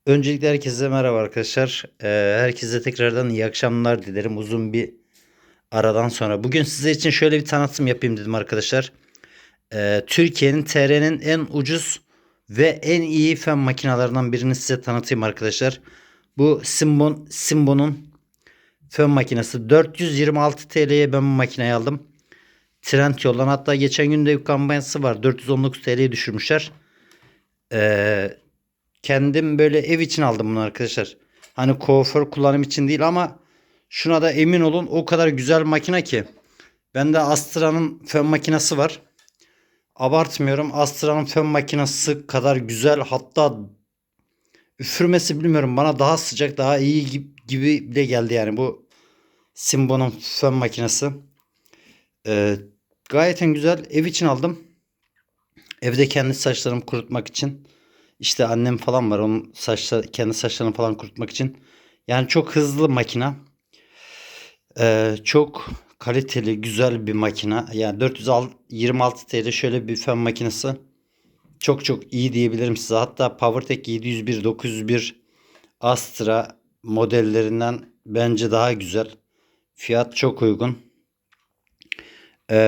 Öncelikle herkese merhaba arkadaşlar. Herkese tekrardan iyi akşamlar dilerim. Uzun bir aradan sonra. Bugün size için şöyle bir tanıtım yapayım dedim arkadaşlar. Türkiye'nin TR'nin en ucuz ve en iyi fen makinelerinden birini size tanıtayım arkadaşlar. Bu Simbo'nun fön makinesi. 426 TL'ye ben bu makineyi aldım. Trendyol'dan, hatta geçen gün de bir kampanyası var. 419 TL'ye düşürmüşler. Ee, Kendim böyle ev için aldım bunu arkadaşlar. Hani kuaför kullanım için değil ama şuna da emin olun, o kadar güzel makine ki. Bende Astra'nın fön makinesi var. Abartmıyorum, Astra'nın fön makinesi kadar güzel, hatta üfürmesi bilmiyorum, bana daha sıcak daha iyi gibi bile geldi yani bu Simbo'nun fön makinesi. Ee, Gayet güzel, ev için aldım. Evde kendi saçlarımı kurutmak için. İşte annem falan var, onun kendi saçlarını falan kurutmak için. Yani çok hızlı makina. Çok kaliteli, güzel bir makina. Yani 426 TL şöyle bir fön makinesi. Çok çok iyi diyebilirim size. Hatta PowerTech 701, 901 Astra modellerinden bence daha güzel. Fiyat çok uygun.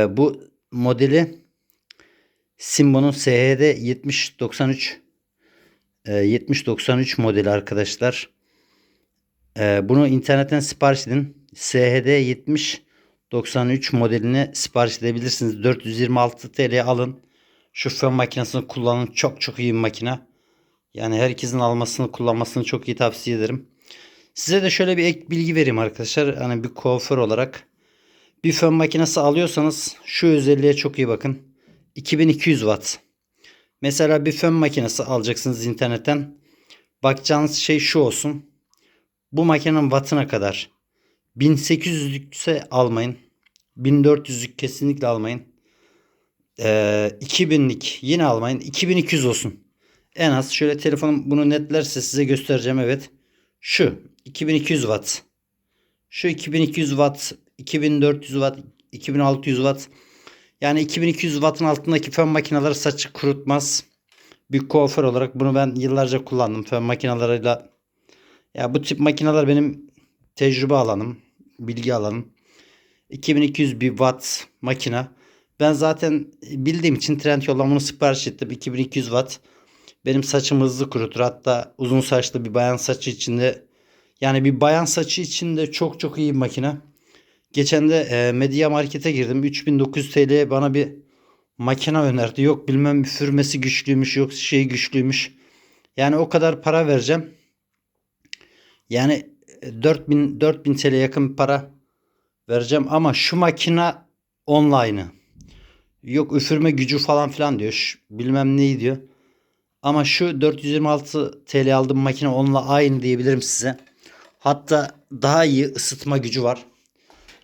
Bu modeli Simbo'nun SHD 7093 7093 modeli arkadaşlar. Bunu internetten sipariş edin. SHD 7093 modelini sipariş edebilirsiniz. 426 TL alın. Şu fön makinesini kullanın. Çok çok iyi bir makine. Yani herkesin almasını, kullanmasını çok iyi tavsiye ederim. Size de şöyle bir ek bilgi vereyim arkadaşlar. Hani bir kuaför olarak. Bir fön makinesi alıyorsanız şu özelliğe çok iyi bakın. 2200 watt. Mesela bir fön makinesi alacaksınız internetten. Bakacağınız şey şu olsun. Bu makinenin wattına kadar 1800'lükse almayın. 1400'lük kesinlikle almayın. 2000'lik yine almayın. 2200 olsun. En az şöyle telefonum bunu netlerse size göstereceğim. Evet. Şu 2200 watt. Şu 2200 watt, 2400 watt, 2600 watt. Yani 2200 wattın altındaki fön makineleri saçı kurutmaz. Bir kuaför olarak bunu ben yıllarca kullandım. Fön makinalarıyla. Ya bu tip makineler benim tecrübe alanım, bilgi alanım. 2200 bir watt makina. Ben zaten bildiğim için Trendyol'dan bunu sipariş ettim. 2200 watt. Benim saçım hızlı kurutur. Hatta uzun saçlı bir bayan saçı içinde, yani bir bayan saçı içinde çok çok iyi bir makine. Geçen de Media Market'e girdim. 3900 TL'ye bana bir makine önerdi. Yok bilmem üfürmesi güçlüymüş, yok şey güçlüymüş. Yani o kadar para vereceğim. Yani 4000 TL yakın bir para vereceğim ama şu makina online'ı. Yok üfürme gücü falan filan diyor. Bilmem neyi diyor. Ama şu 426 TL aldığım makine onunla aynı diyebilirim size. Hatta daha iyi ısıtma gücü var.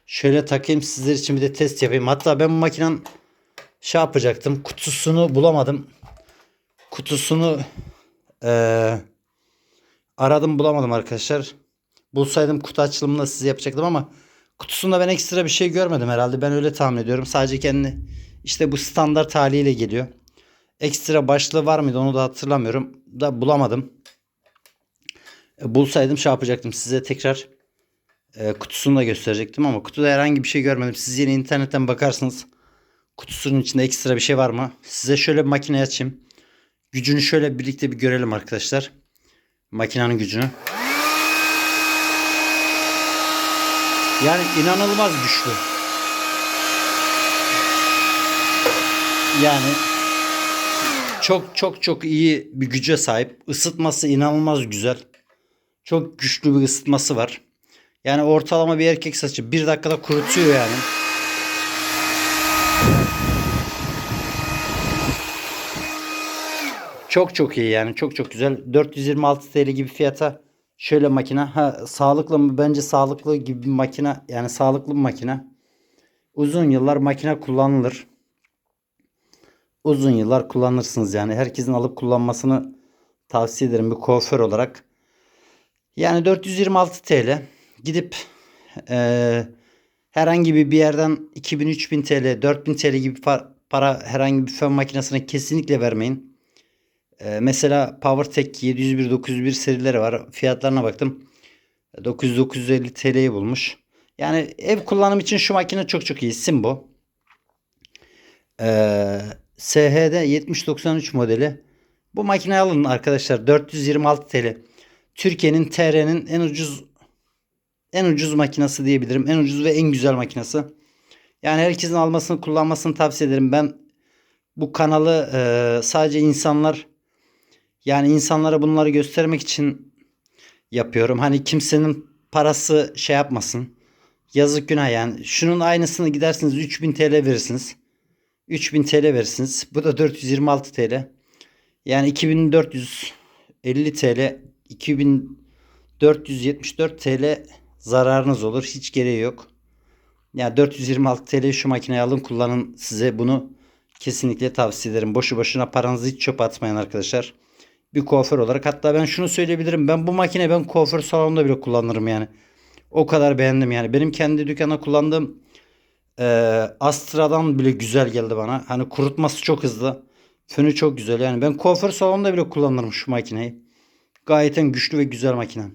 Şöyle takayım sizler için, bir de test yapayım. Hatta ben bu makinenin şey yapacaktım. Kutusunu bulamadım. Kutusunu eee, aradım bulamadım arkadaşlar. Bulsaydım kutu açılımını size yapacaktım ama kutusunda ben ekstra bir şey görmedim herhalde. Ben öyle tahmin ediyorum. Sadece kendi işte bu standart haliyle geliyor. Ekstra başlığı var mıydı onu da hatırlamıyorum. Da bulamadım. Bulsaydım şey yapacaktım. Size tekrar kutusunu da gösterecektim ama kutuda herhangi bir şey görmedim. Siz yine internetten bakarsınız. Kutusunun içinde ekstra bir şey var mı? Size şöyle bir makine açayım. Gücünü şöyle birlikte bir görelim arkadaşlar. Makinenin gücünü. Yani inanılmaz güçlü. Yani çok çok çok iyi bir güce sahip. Isıtması inanılmaz güzel. Çok güçlü bir ısıtması var. Yani ortalama bir erkek saçı 1 dakikada kurutuyor yani. Çok çok iyi yani, çok çok güzel. 426 TL gibi fiyata şöyle makine. Ha, sağlıklı mı? Bence sağlıklı gibi bir makine. Yani sağlıklı bir makine. Uzun yıllar makine kullanılır. Uzun yıllar kullanırsınız yani. Herkesin alıp kullanmasını tavsiye ederim bir kuaför olarak. Yani 426 TL gidip eee, herhangi bir yerden 2000-3000 TL, 4000 TL gibi para herhangi bir fön makinesine kesinlikle vermeyin. Mesela PowerTech 701, 901 serileri var. Fiyatlarına baktım. 900-950 TL'yi bulmuş. Yani ev kullanım için şu makine çok çok iyi. Simbo. SHD 7093 modeli. Bu makineyi alın arkadaşlar. 426 TL. Türkiye'nin TR'nin en ucuz makinesi diyebilirim. En ucuz ve en güzel makinesi. Yani herkesin almasını, kullanmasını tavsiye ederim. Ben bu kanalı sadece insanlara bunları göstermek için yapıyorum. Hani kimsenin parası şey yapmasın. Yazık günah yani. Şunun aynısını gidersiniz 3000 TL verirsiniz. 3000 TL verirsiniz. Bu da 426 TL. Yani 2450 TL, 2474 TL zararınız olur. Hiç gereği yok. Yani 426 TL şu makineyi alın kullanın. Size bunu kesinlikle tavsiye ederim. Boşu boşuna paranızı hiç çöpe atmayın arkadaşlar. Bir kuaför olarak. Hatta ben şunu söyleyebilirim. Ben kuaför salonunda bile kullanırım yani. O kadar beğendim yani. Benim kendi dükkana kullandığım Astra'dan bile güzel geldi bana. Hani kurutması çok hızlı. Fönü çok güzel. Yani ben kuaför salonunda bile kullanırım şu makineyi. Gayet güçlü ve güzel makine.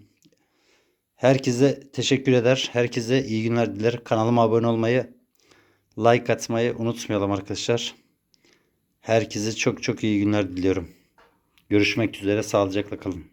Herkese teşekkür eder. Herkese iyi günler diler. Kanalıma abone olmayı, like atmayı unutmayalım arkadaşlar. Herkese çok çok iyi günler diliyorum. Görüşmek üzere. Sağlıcakla kalın.